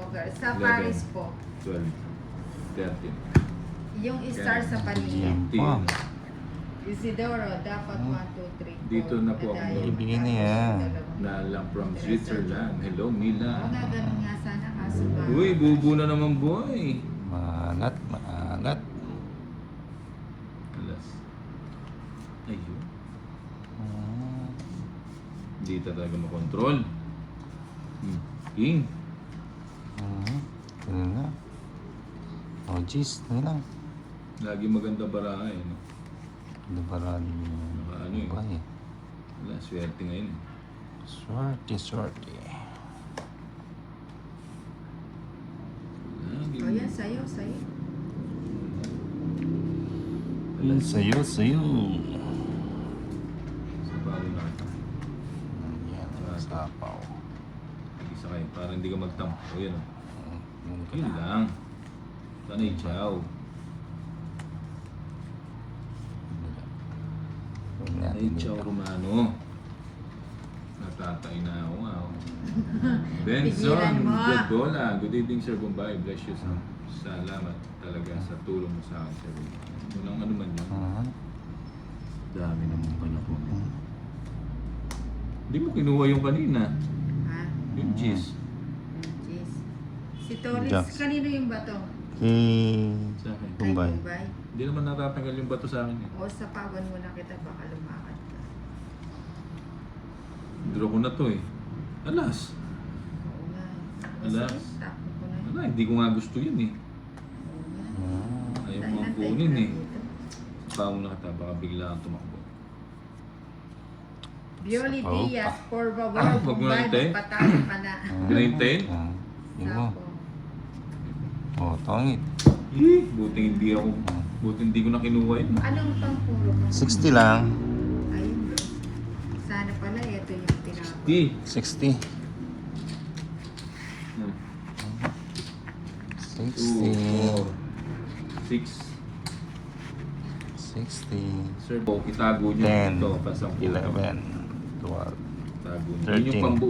Joker. Sa 11. Paris po. 12, 13. Yung star sa paligid. Wow. Isidoro, dapat 1, 2, 3, 4. Dito na po ako. Ibigay na yan. Na lang from Switzerland. Hello, Mila. Oo nga, ganun nga sana. Kaso ba? Uy, bubo na naman, boy. Maalat, maalat. Alas. Ayun. Hmm. Hindi talaga makontrol. King. Ganun na. Oh, jeez. Ano lang. Lagi maganda baraha eh. No? Ano ba rin Ano eh. ba eh? Wala, swerte ngayon. Swerte, swerte. Lagi. O yan, sayo, sayo. Sayo, sayo. Sa bago na kita. Yan, sapaw. Isa kayo, para hindi ka magtampo. O yan o. Yun ka Yun na. lang. Sana i-chow. Huwag natin Ay-chow dito. Romano. Natatay na ako nga. Oh. Pigilan Benson, mo. good bola. Good evening, Sir Bombay. Bless you. Salamat talaga sa tulong mo sa akin, Sir Bombay. Walang ano man yan. Dami naman pala po. Hindi mo kinuha yung kanina. Ha? Yung cheese. Jeez. Si Torres, Jacks. kanino yung bato? Sa akin. Bombay. Ay, Bombay. Hindi naman natatanggal yung bato sa akin. Eh. O sa pawan mo na kita, baka lumakad ka. Draw ko na to eh. Alas. Oo nga. Wala. Sige, takbo ko na yun. Wala, hindi ko nga gusto yun eh. Oo nga. Ayaw Dahil mo nantay kunin ka eh. dito. Sa mo na kita, baka bigla kang tumakbo. Violi Oh. Diaz, por favor, Wag mo Bombay, nantay. magpatalo ka na. Grantain? Yun mo. Sapo. Oh, tongit. Buti hindi ko na kinuha yun. Anong pangpuro mo? 60 lang. Ayun, bro. Sana pala ito yung tinapos. 60. 60. 2, 60. 4, 6. 60. Sir, itago nyo 10. ito. Pasang 11. 12. Tago nyo. Yun 13. yung pambu